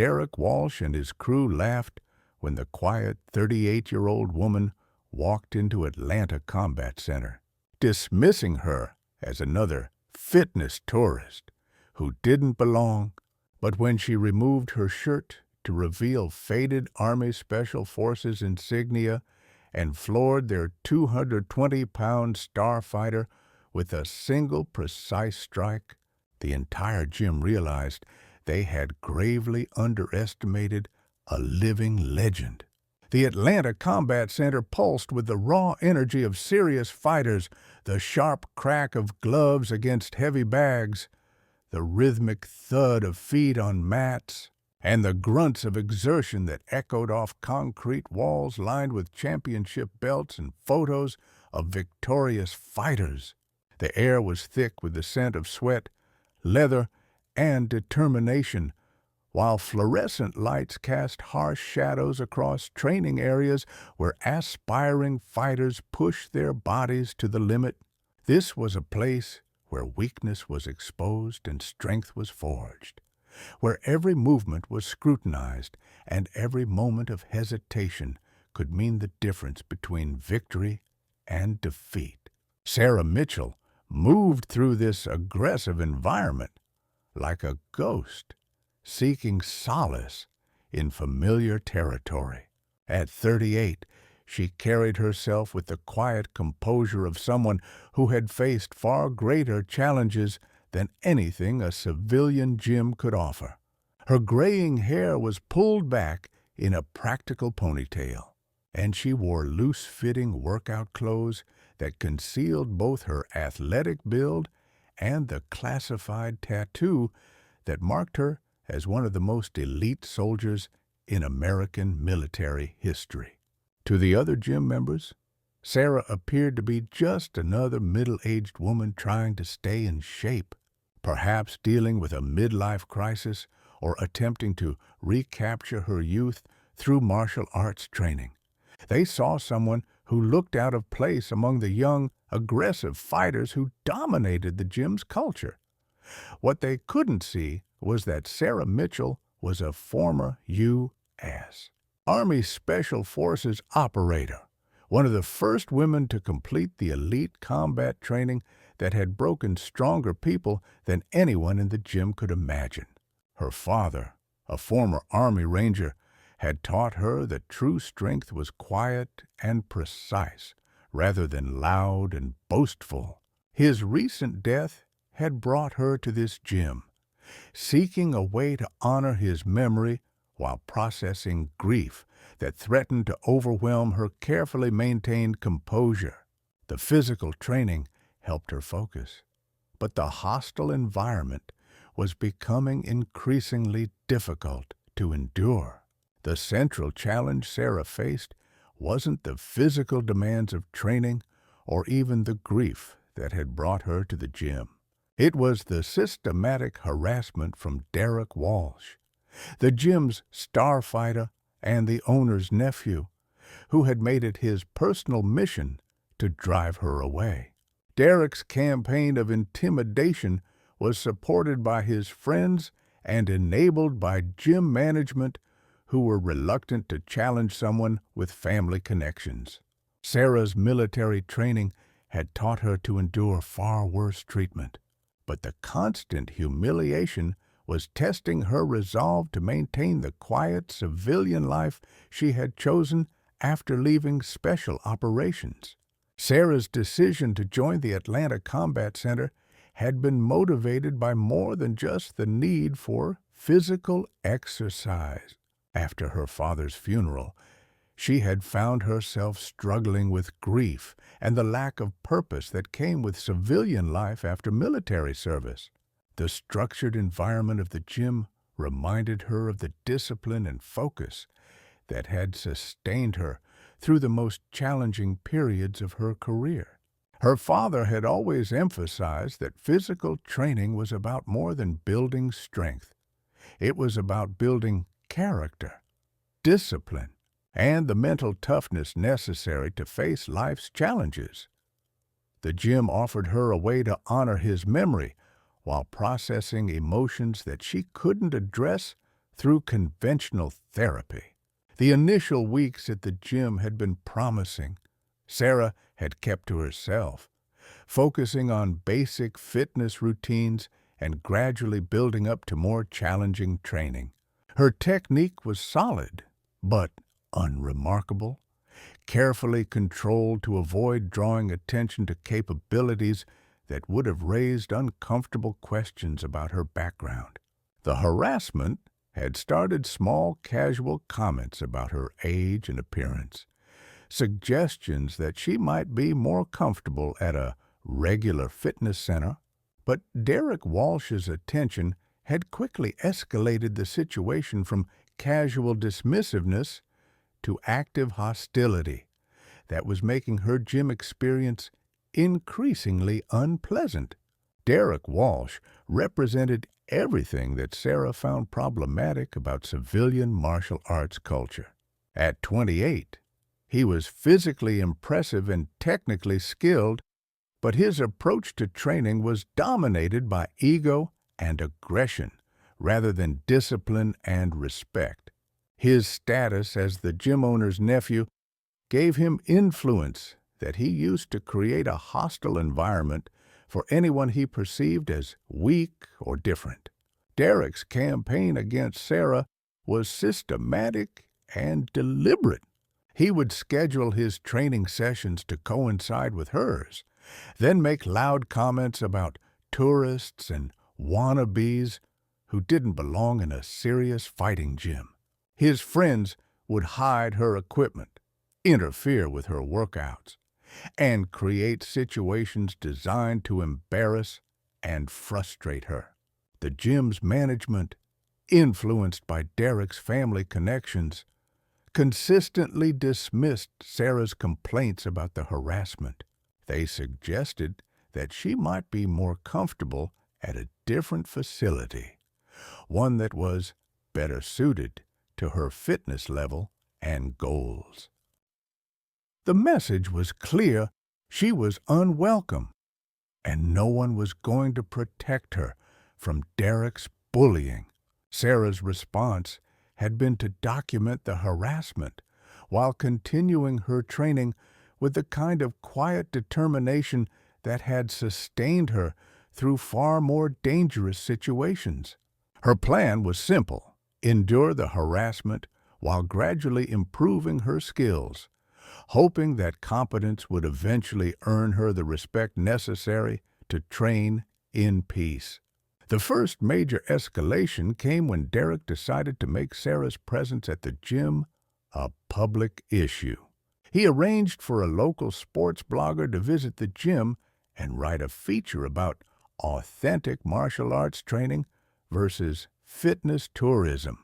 Derek Walsh and his crew laughed when the quiet 38-year-old woman walked into Atlanta Combat Center, dismissing her as another fitness tourist who didn't belong. But when she removed her shirt to reveal faded Army Special Forces insignia and floored their 220-pound starfighter with a single precise strike, the entire gym realized they had gravely underestimated a living legend. The Atlanta Combat Center pulsed with the raw energy of serious fighters, the sharp crack of gloves against heavy bags, the rhythmic thud of feet on mats, and the grunts of exertion that echoed off concrete walls lined with championship belts and photos of victorious fighters. The air was thick with the scent of sweat, leather, and determination, while fluorescent lights cast harsh shadows across training areas where aspiring fighters pushed their bodies to the limit. This was a place where weakness was exposed and strength was forged, where every movement was scrutinized and every moment of hesitation could mean the difference between victory and defeat. Sarah Mitchell moved through this aggressive environment like a ghost, seeking solace in familiar territory. At 38, she carried herself with the quiet composure of someone who had faced far greater challenges than anything a civilian gym could offer. Her graying hair was pulled back in a practical ponytail, and she wore loose-fitting workout clothes that concealed both her athletic build and the classified tattoo that marked her as one of the most elite soldiers in American military history. To the other gym members, Sarah appeared to be just another middle-aged woman trying to stay in shape, perhaps dealing with a midlife crisis or attempting to recapture her youth through martial arts training. They saw someone who looked out of place among the young, aggressive fighters who dominated the gym's culture. What they couldn't see was that Sarah Mitchell was a former U.S. Army Special Forces operator, one of the first women to complete the elite combat training that had broken stronger people than anyone in the gym could imagine. Her father, a former Army Ranger, had taught her that true strength was quiet and precise, rather than loud and boastful. His recent death had brought her to this gym, seeking a way to honor his memory while processing grief that threatened to overwhelm her carefully maintained composure. The physical training helped her focus, but the hostile environment was becoming increasingly difficult to endure. The central challenge Sarah faced wasn't the physical demands of training or even the grief that had brought her to the gym. It was the systematic harassment from Derek Walsh, the gym's starfighter and the owner's nephew, who had made it his personal mission to drive her away. Derek's campaign of intimidation was supported by his friends and enabled by gym management who were reluctant to challenge someone with family connections. Sarah's military training had taught her to endure far worse treatment, but the constant humiliation was testing her resolve to maintain the quiet civilian life she had chosen after leaving special operations. Sarah's decision to join the Atlanta Combat Center had been motivated by more than just the need for physical exercise. After her father's funeral, she had found herself struggling with grief and the lack of purpose that came with civilian life after military service. The structured environment of the gym reminded her of the discipline and focus that had sustained her through the most challenging periods of her career. Her father had always emphasized that physical training was about more than building strength. It was about building character, discipline, and the mental toughness necessary to face life's challenges. The gym offered her a way to honor his memory while processing emotions that she couldn't address through conventional therapy. The initial weeks at the gym had been promising. Sarah had kept to herself, focusing on basic fitness routines and gradually building up to more challenging training. Her technique was solid, but unremarkable, carefully controlled to avoid drawing attention to capabilities that would have raised uncomfortable questions about her background. The harassment had started small casual comments about her age and appearance, suggestions that she might be more comfortable at a regular fitness center, but Derek Walsh's attention had quickly escalated the situation from casual dismissiveness to active hostility that was making her gym experience increasingly unpleasant. Derek Walsh represented everything that Sarah found problematic about civilian martial arts culture. At 28, he was physically impressive and technically skilled, but his approach to training was dominated by ego and aggression rather than discipline and respect. His status as the gym owner's nephew gave him influence that he used to create a hostile environment for anyone he perceived as weak or different. Derek's campaign against Sarah was systematic and deliberate. He would schedule his training sessions to coincide with hers, then make loud comments about tourists and wannabes who didn't belong in a serious fighting gym. His friends would hide her equipment, interfere with her workouts, and create situations designed to embarrass and frustrate her. The gym's management, influenced by Derek's family connections, consistently dismissed Sarah's complaints about the harassment. They suggested that she might be more comfortable at a different facility, one that was better suited to her fitness level and goals. The message was clear: she was unwelcome, and no one was going to protect her from Derek's bullying. Sarah's response had been to document the harassment while continuing her training with the kind of quiet determination that had sustained her through far more dangerous situations. Her plan was simple: endure the harassment while gradually improving her skills, hoping that competence would eventually earn her the respect necessary to train in peace. The first major escalation came when Derek decided to make Sarah's presence at the gym a public issue. He arranged for a local sports blogger to visit the gym and write a feature about authentic martial arts training versus fitness tourism.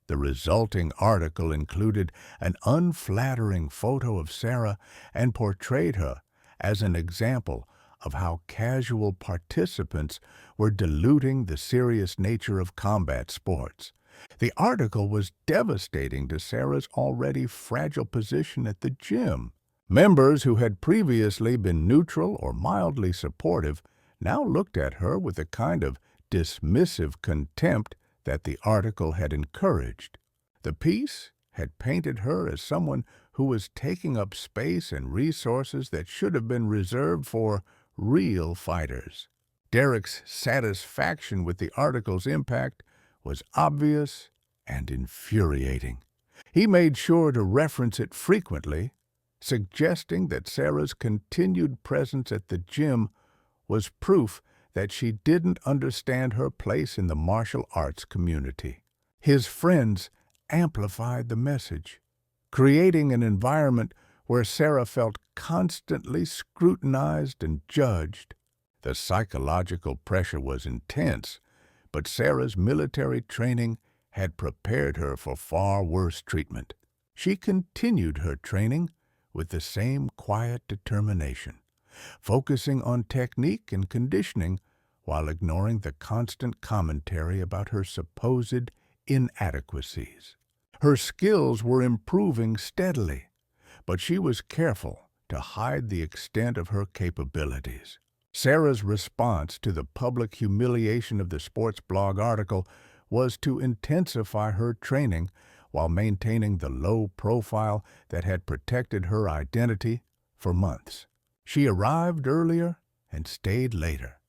The resulting article included an unflattering photo of Sarah and portrayed her as an example of how casual participants were diluting the serious nature of combat sports. The article was devastating to Sarah's already fragile position at the gym. Members who had previously been neutral or mildly supportive now looked at her with the kind of dismissive contempt that the article had encouraged. The piece had painted her as someone who was taking up space and resources that should have been reserved for real fighters. Derek's satisfaction with the article's impact was obvious and infuriating. He made sure to reference it frequently, suggesting that Sarah's continued presence at the gym was proof that she didn't understand her place in the martial arts community. His friends amplified the message, creating an environment where Sarah felt constantly scrutinized and judged. The psychological pressure was intense, but Sarah's military training had prepared her for far worse treatment. She continued her training with the same quiet determination, focusing on technique and conditioning while ignoring the constant commentary about her supposed inadequacies. Her skills were improving steadily, but she was careful to hide the extent of her capabilities. Sarah's response to the public humiliation of the sports blog article was to intensify her training while maintaining the low profile that had protected her identity for months. She arrived earlier and stayed later,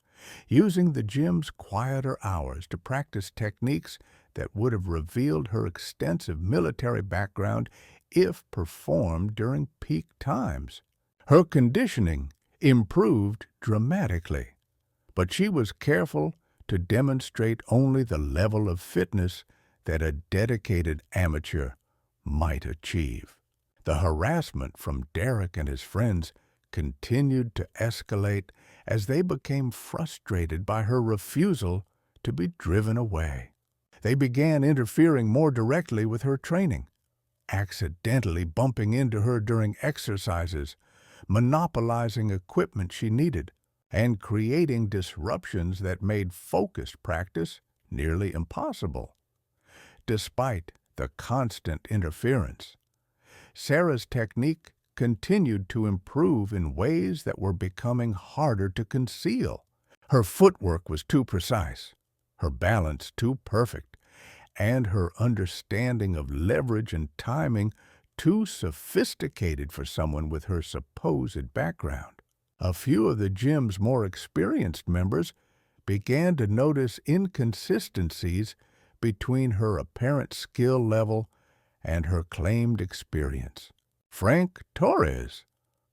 using the gym's quieter hours to practice techniques that would have revealed her extensive military background if performed during peak times. Her conditioning improved dramatically, but she was careful to demonstrate only the level of fitness that a dedicated amateur might achieve. The harassment from Derek and his friends continued to escalate as they became frustrated by her refusal to be driven away. They began interfering more directly with her training, accidentally bumping into her during exercises, monopolizing equipment she needed, and creating disruptions that made focused practice nearly impossible. Despite the constant interference, Sarah's technique continued to improve in ways that were becoming harder to conceal. Her footwork was too precise, her balance too perfect, and her understanding of leverage and timing too sophisticated for someone with her supposed background. A few of the gym's more experienced members began to notice inconsistencies between her apparent skill level and her claimed experience. Frank Torres,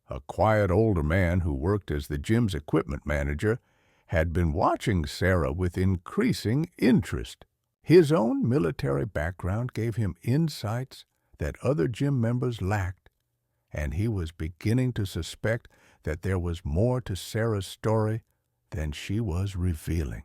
a quiet older man who worked as the gym's equipment manager, had been watching Sarah with increasing interest. His own military background gave him insights that other gym members lacked, and he was beginning to suspect that there was more to Sarah's story than she was revealing.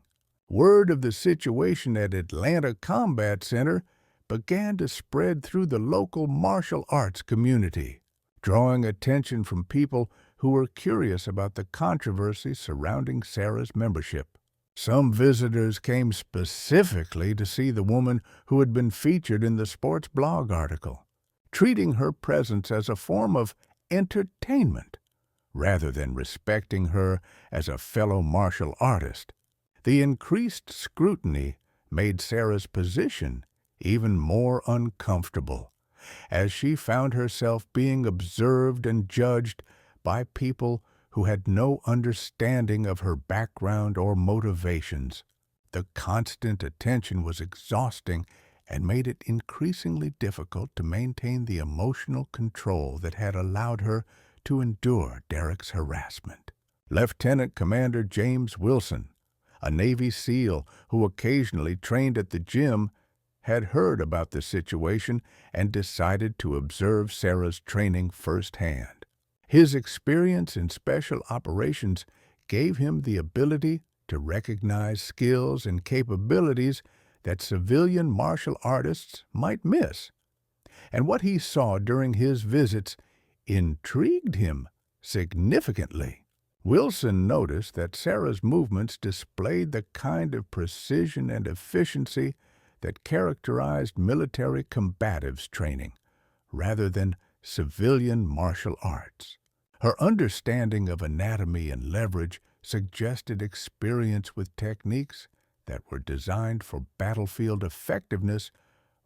Word of the situation at Atlanta Combat Center began to spread through the local martial arts community, drawing attention from people who were curious about the controversy surrounding Sarah's membership. Some visitors came specifically to see the woman who had been featured in the sports blog article, treating her presence as a form of entertainment rather than respecting her as a fellow martial artist. The increased scrutiny made Sarah's position even more uncomfortable, as she found herself being observed and judged by people who had no understanding of her background or motivations. The constant attention was exhausting and made it increasingly difficult to maintain the emotional control that had allowed her to endure Derek's harassment. Lieutenant Commander James Wilson, a Navy SEAL who occasionally trained at the gym, had heard about the situation and decided to observe Sarah's training firsthand. His experience in special operations gave him the ability to recognize skills and capabilities that civilian martial artists might miss, and what he saw during his visits intrigued him significantly. Wilson noticed that Sarah's movements displayed the kind of precision and efficiency that characterized military combatives training, rather than civilian martial arts. Her understanding of anatomy and leverage suggested experience with techniques that were designed for battlefield effectiveness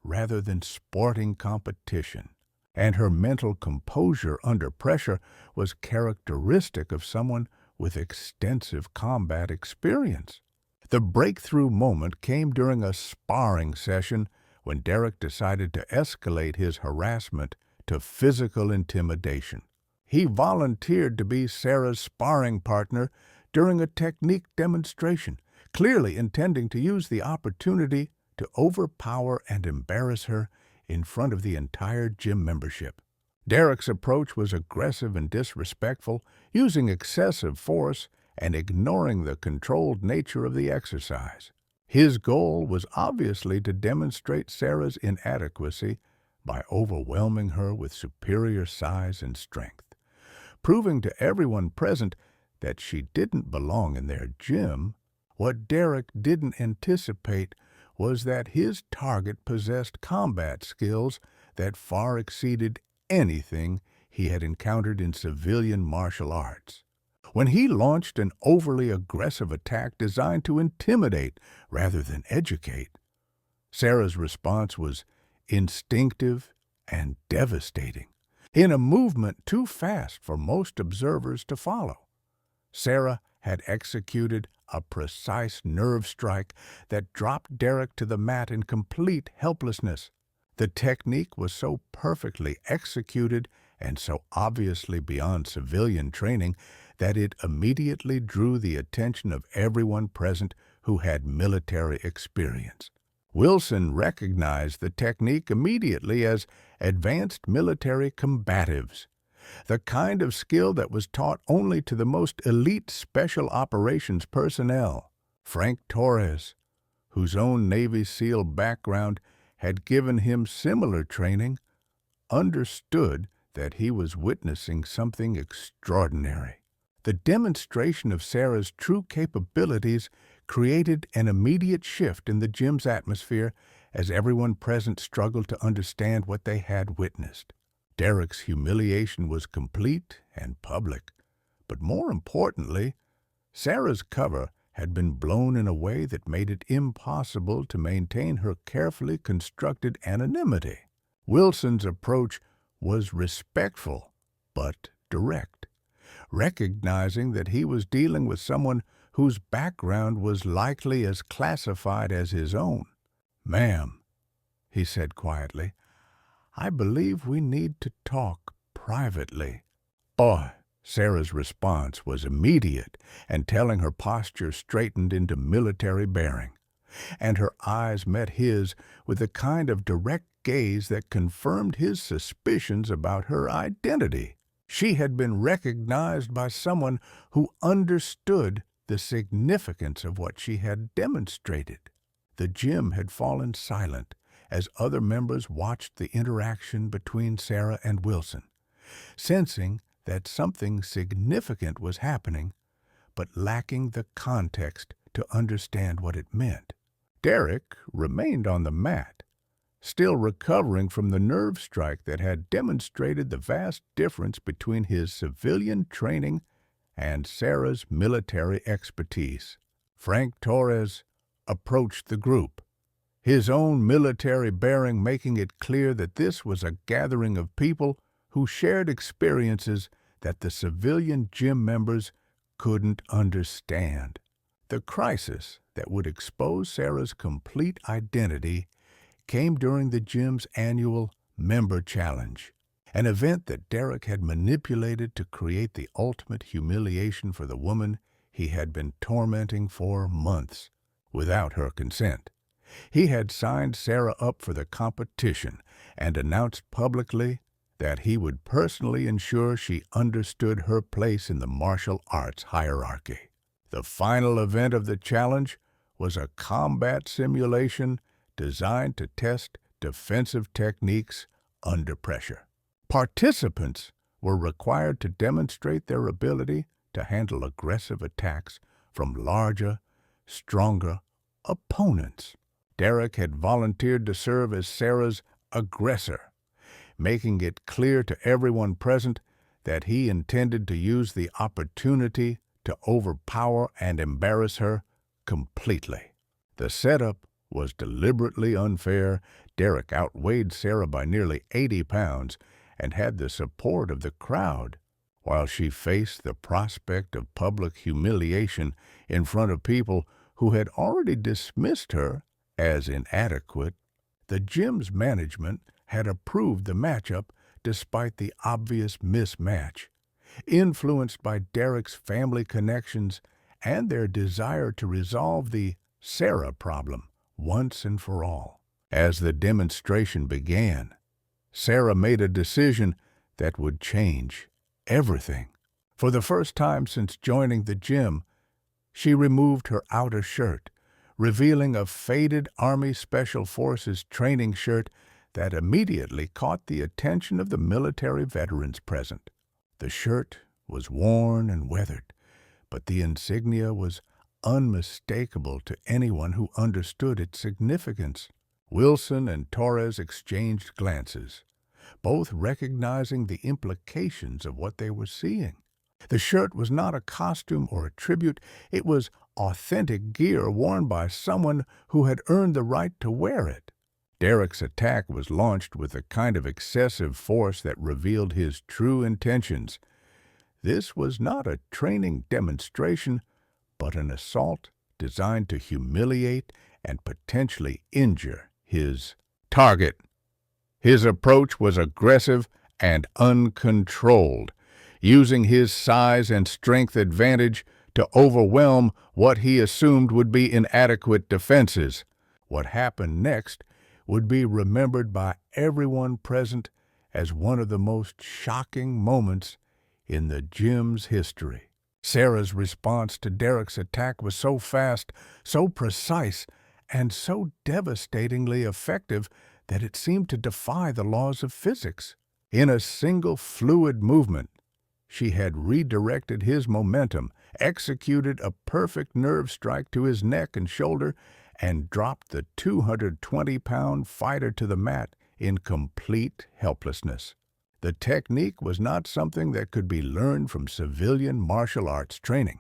rather than sporting competition. And her mental composure under pressure was characteristic of someone with extensive combat experience. The breakthrough moment came during a sparring session when Derek decided to escalate his harassment to physical intimidation. He volunteered to be Sarah's sparring partner during a technique demonstration, clearly intending to use the opportunity to overpower and embarrass her in front of the entire gym membership. Derek's approach was aggressive and disrespectful, using excessive force and ignoring the controlled nature of the exercise. His goal was obviously to demonstrate Sarah's inadequacy by overwhelming her with superior size and strength, proving to everyone present that she didn't belong in their gym. What Derek didn't anticipate was that his target possessed combat skills that far exceeded anything he had encountered in civilian martial arts. When he launched an overly aggressive attack designed to intimidate rather than educate, Sarah's response was instinctive and devastating, in a movement too fast for most observers to follow. Sarah had executed a precise nerve strike that dropped Derek to the mat in complete helplessness. The technique was so perfectly executed and so obviously beyond civilian training that it immediately drew the attention of everyone present who had military experience. Wilson recognized the technique immediately as advanced military combatives, the kind of skill that was taught only to the most elite special operations personnel. Frank Torres, whose own Navy SEAL background had given him similar training, understood that he was witnessing something extraordinary. The demonstration of Sarah's true capabilities created an immediate shift in the gym's atmosphere as everyone present struggled to understand what they had witnessed. Derek's humiliation was complete and public, but more importantly, Sarah's cover had been blown in a way that made it impossible to maintain her carefully constructed anonymity. Wilson's approach was respectful but direct, recognizing that he was dealing with someone whose background was likely as classified as his own. "Ma'am," he said quietly, "I believe we need to talk privately." "Oh." Sarah's response was immediate and telling, her posture straightened into military bearing, and her eyes met his with the kind of direct gaze that confirmed his suspicions about her identity. She had been recognized by someone who understood the significance of what she had demonstrated. The gym had fallen silent as other members watched the interaction between Sarah and Wilson, sensing that something significant was happening, but lacking the context to understand what it meant. Derek remained on the mat, still recovering from the nerve strike that had demonstrated the vast difference between his civilian training and Sarah's military expertise. Frank Torres approached the group, his own military bearing making it clear that this was a gathering of people who shared experiences that the civilian gym members couldn't understand. The crisis that would expose Sarah's complete identity came during the gym's annual Member Challenge, an event that Derek had manipulated to create the ultimate humiliation for the woman he had been tormenting for months without her consent. He had signed Sarah up for the competition and announced publicly that he would personally ensure she understood her place in the martial arts hierarchy. The final event of the challenge was a combat simulation designed to test defensive techniques under pressure. Participants were required to demonstrate their ability to handle aggressive attacks from larger, stronger opponents. Derek had volunteered to serve as Sarah's aggressor, making it clear to everyone present that he intended to use the opportunity to overpower and embarrass her completely. The setup was deliberately unfair. Derek outweighed Sarah by nearly 80 pounds and had the support of the crowd, while she faced the prospect of public humiliation in front of people who had already dismissed her as inadequate. The gym's management had approved the matchup despite the obvious mismatch, influenced by Derek's family connections and their desire to resolve the Sarah problem once and for all. As the demonstration began, Sarah made a decision that would change everything. For the first time since joining the gym, she removed her outer shirt, revealing a faded Army Special Forces training shirt that immediately caught the attention of the military veterans present. The shirt was worn and weathered, but the insignia was unmistakable to anyone who understood its significance. Wilson and Torres exchanged glances, both recognizing the implications of what they were seeing. The shirt was not a costume or a tribute. It was authentic gear worn by someone who had earned the right to wear it. Derek's attack was launched with a kind of excessive force that revealed his true intentions. This was not a training demonstration, but an assault designed to humiliate and potentially injure his target. His approach was aggressive and uncontrolled, using his size and strength advantage to overwhelm what he assumed would be inadequate defenses. What happened next would be remembered by everyone present as one of the most shocking moments in the gym's history. Sarah's response to Derek's attack was so fast, so precise, and so devastatingly effective that it seemed to defy the laws of physics. In a single fluid movement, she had redirected his momentum, executed a perfect nerve strike to his neck and shoulder, and dropped the 220-pound fighter to the mat in complete helplessness. The technique was not something that could be learned from civilian martial arts training.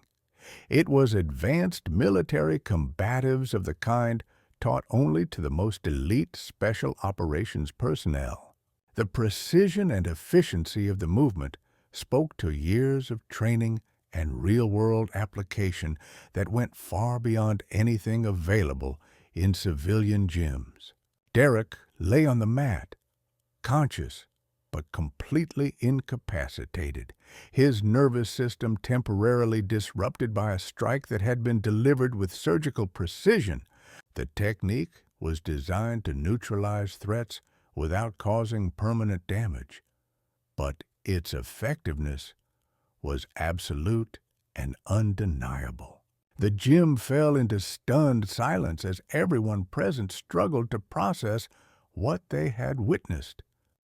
It was advanced military combatives of the kind taught only to the most elite special operations personnel. The precision and efficiency of the movement spoke to years of training and real-world application that went far beyond anything available in civilian gyms. Derek lay on the mat, conscious but completely incapacitated, his nervous system temporarily disrupted by a strike that had been delivered with surgical precision. The technique was designed to neutralize threats without causing permanent damage, but its effectiveness was absolute and undeniable. The gym fell into stunned silence as everyone present struggled to process what they had witnessed.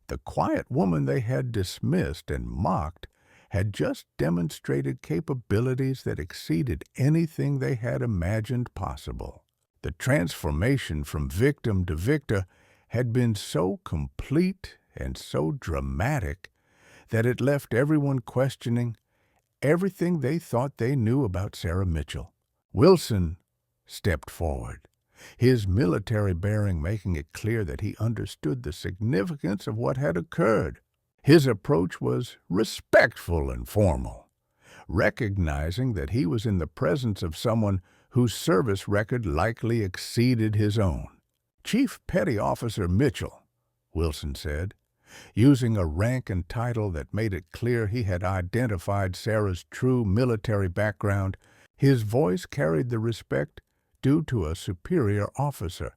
The quiet woman they had dismissed and mocked had just demonstrated capabilities that exceeded anything they had imagined possible. The transformation from victim to victor had been so complete and so dramatic that it left everyone questioning everything they thought they knew about Sarah Mitchell. Wilson stepped forward, his military bearing making it clear that he understood the significance of what had occurred. His approach was respectful and formal, recognizing that he was in the presence of someone whose service record likely exceeded his own. "Chief Petty Officer Mitchell," Wilson said, using a rank and title that made it clear he had identified Sarah's true military background. His voice carried the respect due to a superior officer,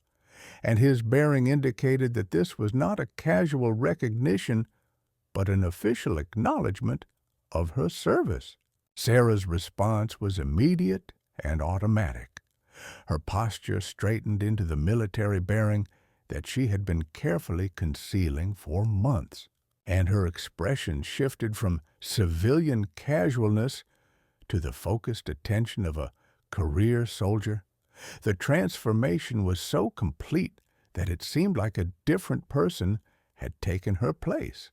and his bearing indicated that this was not a casual recognition, but an official acknowledgment of her service. Sarah's response was immediate and automatic. Her posture straightened into the military bearing that she had been carefully concealing for months, and her expression shifted from civilian casualness to the focused attention of a career soldier. The transformation was so complete that it seemed like a different person had taken her place.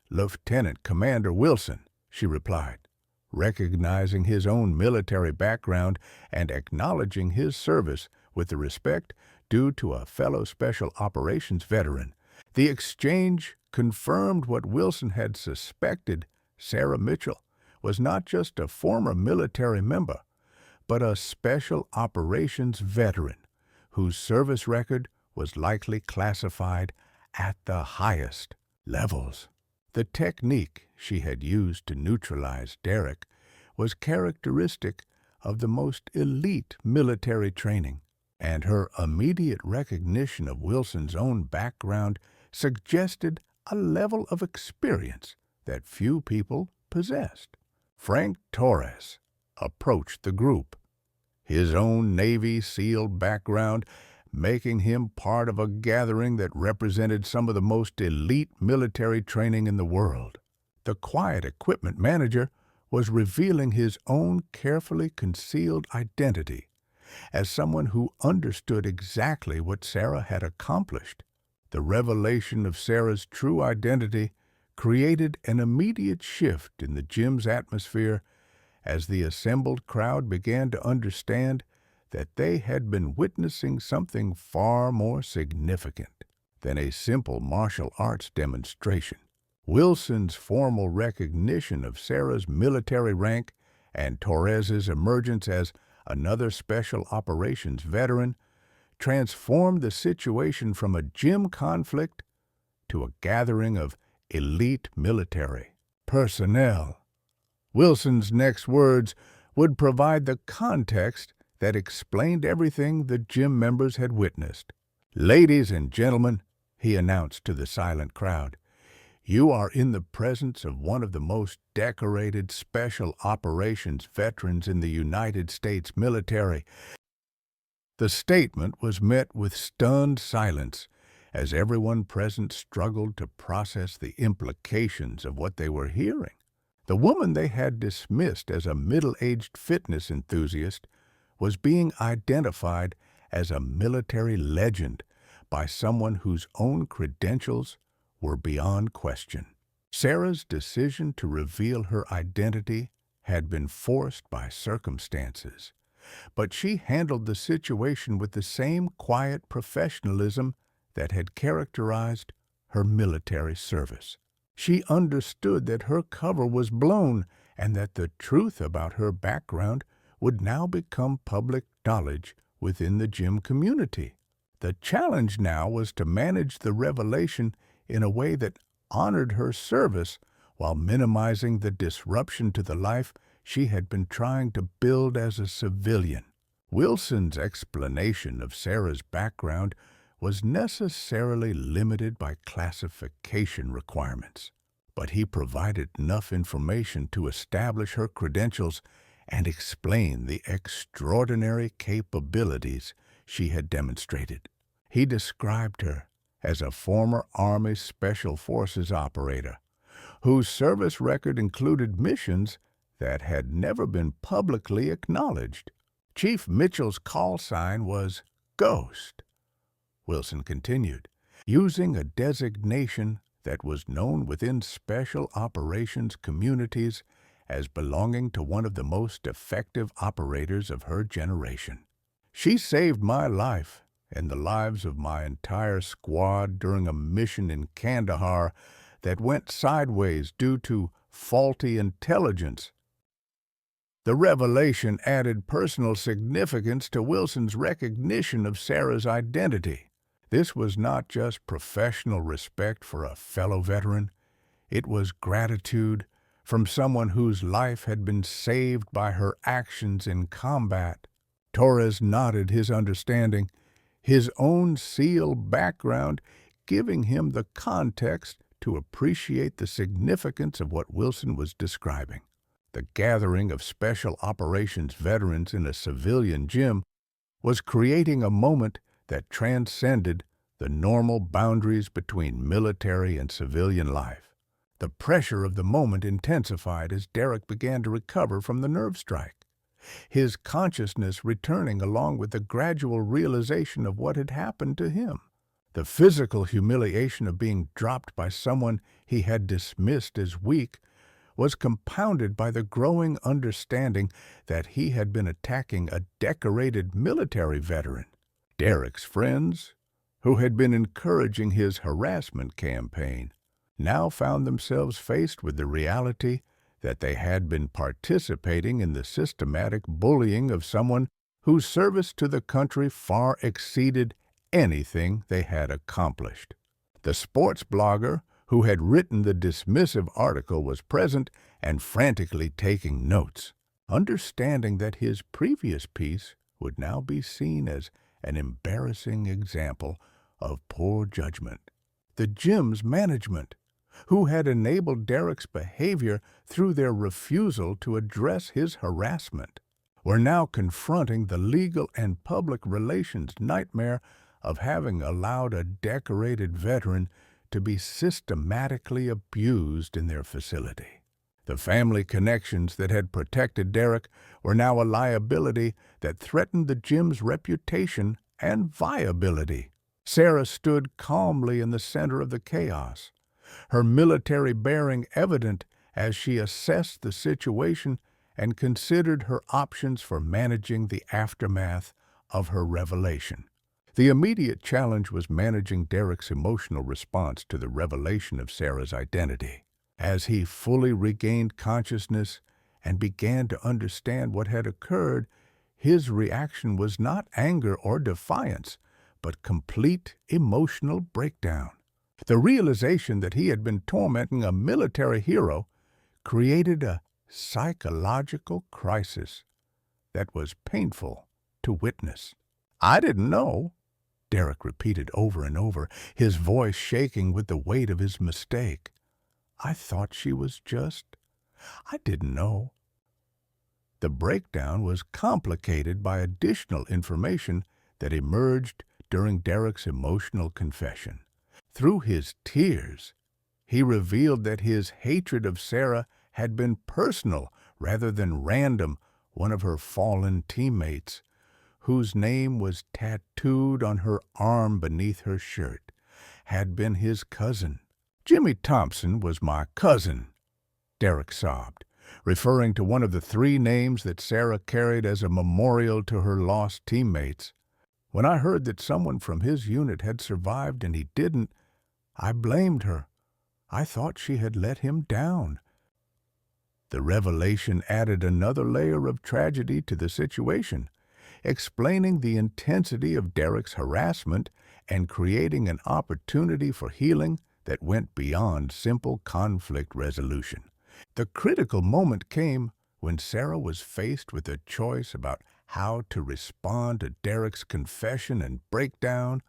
"Lieutenant Commander Wilson," she replied, recognizing his own military background and acknowledging his service with the respect due to a fellow special operations veteran. The exchange confirmed what Wilson had suspected. Sarah Mitchell was not just a former military member, but a special operations veteran whose service record was likely classified at the highest levels. The technique she had used to neutralize Derek was characteristic of the most elite military training, and her immediate recognition of Wilson's own background suggested a level of experience that few people possessed. Frank Torres approached the group, his own Navy SEAL background making him part of a gathering that represented some of the most elite military training in the world. The quiet equipment manager was revealing his own carefully concealed identity as someone who understood exactly what Sarah had accomplished. The revelation of Sarah's true identity created an immediate shift in the gym's atmosphere as the assembled crowd began to understand that they had been witnessing something far more significant than a simple martial arts demonstration. Wilson's formal recognition of Sarah's military rank and Torres's emergence as another special operations veteran transformed the situation from a gym conflict to a gathering of elite military personnel. Wilson's next words would provide the context that explained everything the gym members had witnessed. "Ladies and gentlemen," he announced to the silent crowd, "you are in the presence of one of the most decorated special operations veterans in the United States military." The statement was met with stunned silence as everyone present struggled to process the implications of what they were hearing. The woman they had dismissed as a middle-aged fitness enthusiast was being identified as a military legend by someone whose own credentials were beyond question. Sarah's decision to reveal her identity had been forced by circumstances, but she handled the situation with the same quiet professionalism that had characterized her military service. She understood that her cover was blown and that the truth about her background would now become public knowledge within the gym community. The challenge now was to manage the revelation in a way that honored her service while minimizing the disruption to the life she had been trying to build as a civilian. Wilson's explanation of Sarah's background was necessarily limited by classification requirements, but he provided enough information to establish her credentials and explain the extraordinary capabilities she had demonstrated. He described her as a former Army Special Forces operator, whose service record included missions that had never been publicly acknowledged. Chief Mitchell's call sign was Ghost. Wilson continued, using a designation that was known within special operations communities as belonging to one of the most effective operators of her generation. "She saved my life and the lives of my entire squad during a mission in Kandahar that went sideways due to faulty intelligence." The revelation added personal significance to Wilson's recognition of Sarah's identity. This was not just professional respect for a fellow veteran. It was gratitude from someone whose life had been saved by her actions in combat. Torres nodded his understanding, his own SEAL background giving him the context to appreciate the significance of what Wilson was describing. The gathering of special operations veterans in a civilian gym was creating a moment that transcended the normal boundaries between military and civilian life. The pressure of the moment intensified as Derek began to recover from the nerve strike, his consciousness returning along with the gradual realization of what had happened to him. The physical humiliation of being dropped by someone he had dismissed as weak was compounded by the growing understanding that he had been attacking a decorated military veteran. Derek's friends, who had been encouraging his harassment campaign, now found themselves faced with the reality that they had been participating in the systematic bullying of someone whose service to the country far exceeded anything they had accomplished. The sports blogger who had written the dismissive article was present and frantically taking notes, understanding that his previous piece would now be seen as an embarrassing example of poor judgment. The gym's management, who had enabled Derek's behavior through their refusal to address his harassment, were now confronting the legal and public relations nightmare of having allowed a decorated veteran to be systematically abused in their facility. The family connections that had protected Derek were now a liability that threatened the gym's reputation and viability. Sarah stood calmly in the center of the chaos, her military bearing evident as she assessed the situation and considered her options for managing the aftermath of her revelation. The immediate challenge was managing Derek's emotional response to the revelation of Sarah's identity. As he fully regained consciousness and began to understand what had occurred, his reaction was not anger or defiance, but complete emotional breakdown. The realization that he had been tormenting a military hero created a psychological crisis that was painful to witness. "I didn't know," Derek repeated over and over, his voice shaking with the weight of his mistake. "I thought she was I didn't know." The breakdown was complicated by additional information that emerged during Derek's emotional confession. Through his tears, he revealed that his hatred of Sarah had been personal rather than random. One of her fallen teammates, whose name was tattooed on her arm beneath her shirt, had been his cousin. "Jimmy Thompson was my cousin," Derek sobbed, referring to one of the 3 names that Sarah carried as a memorial to her lost teammates. "When I heard that someone from his unit had survived and he didn't, I blamed her. I thought she had let him down." The revelation added another layer of tragedy to the situation, explaining the intensity of Derek's harassment and creating an opportunity for healing that went beyond simple conflict resolution. The critical moment came when Sarah was faced with a choice about how to respond to Derek's confession and breakdown.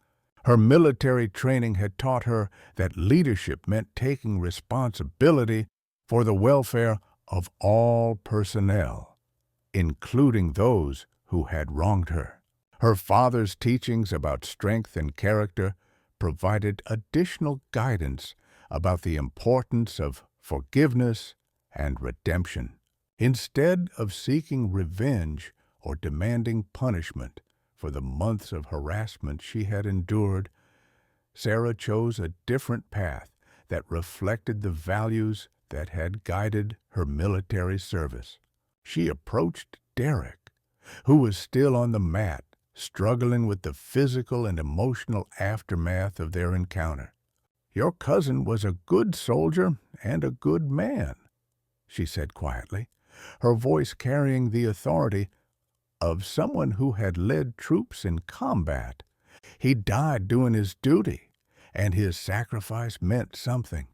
Her military training had taught her that leadership meant taking responsibility for the welfare of all personnel, including those who had wronged her. Her father's teachings about strength and character provided additional guidance about the importance of forgiveness and redemption. Instead of seeking revenge or demanding punishment for the months of harassment she had endured, Sarah chose a different path that reflected the values that had guided her military service. She approached Derek, who was still on the mat, struggling with the physical and emotional aftermath of their encounter. "Your cousin was a good soldier and a good man," she said quietly, her voice carrying the authority of someone who had led troops in combat. "He died doing his duty, and his sacrifice meant something.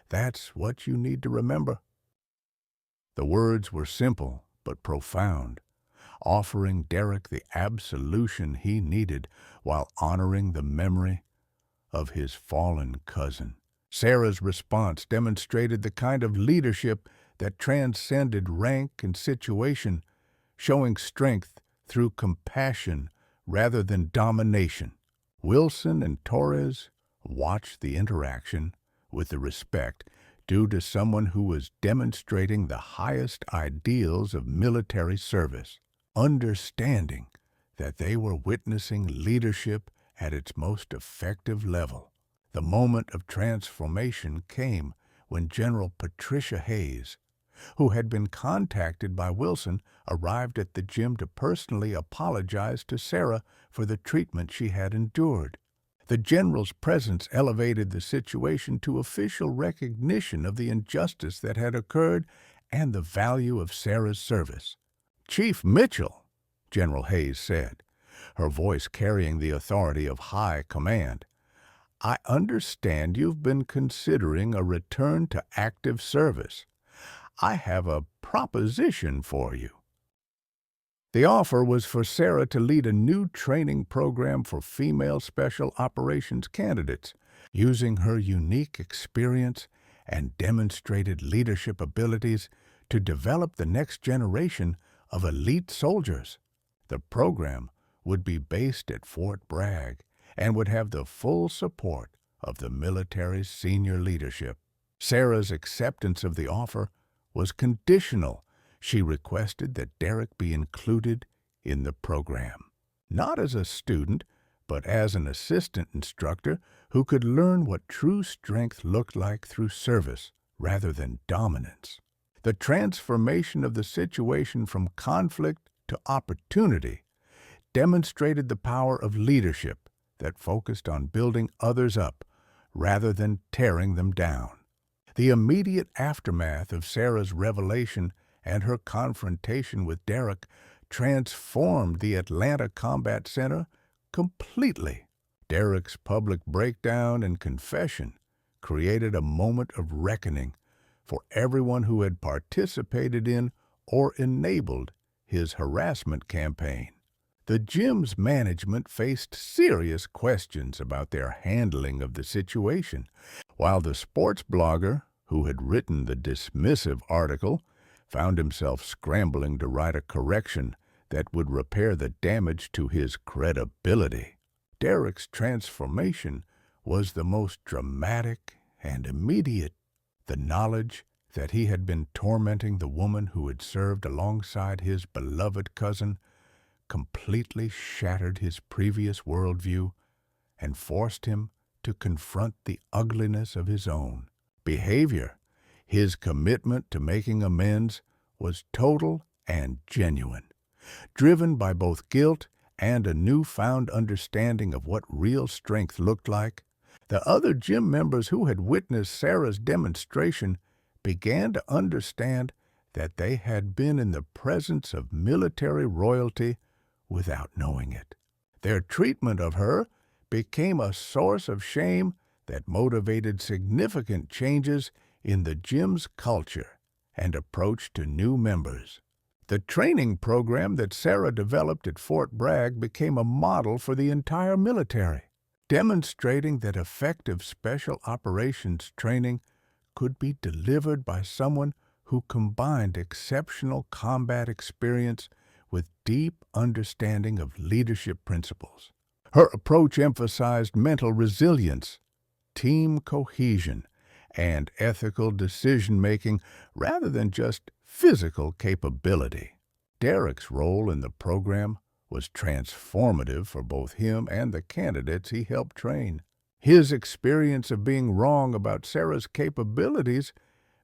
That's what you need to remember." The words were simple but profound, offering Derek the absolution he needed while honoring the memory of his fallen cousin. Sarah's response demonstrated the kind of leadership that transcended rank and situation, showing strength through compassion rather than domination. Wilson and Torres watched the interaction with the respect due to someone who was demonstrating the highest ideals of military service, understanding that they were witnessing leadership at its most effective level. The moment of transformation came when General Patricia Hayes, who had been contacted by Wilson, arrived at the gym to personally apologize to Sarah for the treatment she had endured. The general's presence elevated the situation to official recognition of the injustice that had occurred and the value of Sarah's service. "Chief Mitchell," General Hayes said, her voice carrying the authority of high command, "I understand you've been considering a return to active service. I have a proposition for you." The offer was for Sarah to lead a new training program for female special operations candidates, using her unique experience and demonstrated leadership abilities to develop the next generation of elite soldiers. The program would be based at Fort Bragg and would have the full support of the military's senior leadership. Sarah's acceptance of the offer was conditional. She requested that Derek be included in the program, not as a student, but as an assistant instructor who could learn what true strength looked like through service rather than dominance. The transformation of the situation from conflict to opportunity demonstrated the power of leadership that focused on building others up rather than tearing them down. The immediate aftermath of Sarah's revelation and her confrontation with Derek transformed the Atlanta Combat Center completely. Derek's public breakdown and confession created a moment of reckoning for everyone who had participated in or enabled his harassment campaign. The gym's management faced serious questions about their handling of the situation, while the sports blogger who had written the dismissive article found himself scrambling to write a correction that would repair the damage to his credibility. Derek's transformation was the most dramatic and immediate. The knowledge that he had been tormenting the woman who had served alongside his beloved cousin completely shattered his previous worldview and forced him to confront the ugliness of his own behavior. His commitment to making amends was total and genuine, driven by both guilt and a newfound understanding of what real strength looked like. The other gym members who had witnessed Sarah's demonstration began to understand that they had been in the presence of military royalty without knowing it. Their treatment of her became a source of shame that motivated significant changes in the gym's culture and approach to new members. The training program that Sarah developed at Fort Bragg became a model for the entire military, demonstrating that effective special operations training could be delivered by someone who combined exceptional combat experience with deep understanding of leadership principles. Her approach emphasized mental resilience, team cohesion, and ethical decision-making rather than just physical capability. Derek's role in the program was transformative for both him and the candidates he helped train. His experience of being wrong about Sarah's capabilities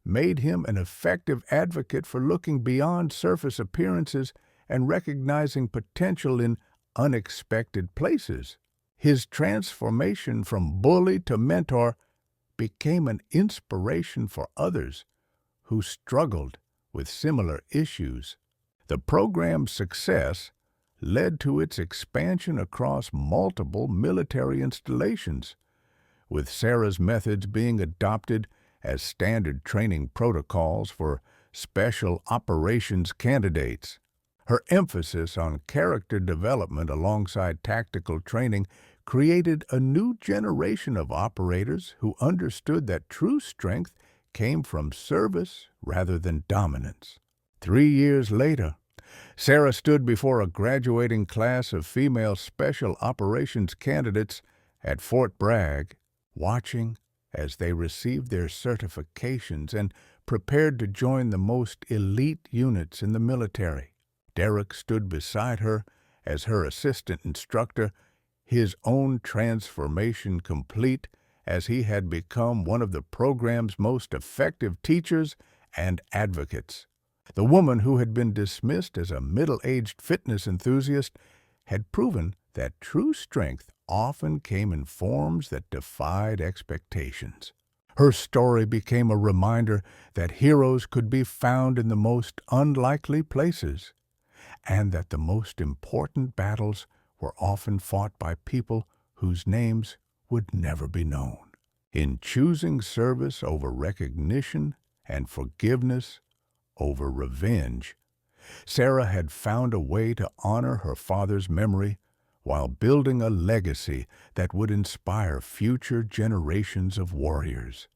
made him an effective advocate for looking beyond surface appearances and recognizing potential in unexpected places. His transformation from bully to mentor became an inspiration for others who struggled with similar issues. The program's success led to its expansion across multiple military installations, with Sarah's methods being adopted as standard training protocols for special operations candidates. Her emphasis on character development alongside tactical training created a new generation of operators who understood that true strength came from service rather than dominance. 3 years later, Sarah stood before a graduating class of female special operations candidates at Fort Bragg, watching as they received their certifications and prepared to join the most elite units in the military. Derek stood beside her as her assistant instructor, his own transformation complete as he had become one of the program's most effective teachers and advocates. The woman who had been dismissed as a middle-aged fitness enthusiast had proven that true strength often came in forms that defied expectations. Her story became a reminder that heroes could be found in the most unlikely places, and that the most important battles were often fought by people whose names would never be known. In choosing service over recognition and forgiveness over revenge, Sarah had found a way to honor her father's memory while building a legacy that would inspire future generations of warriors.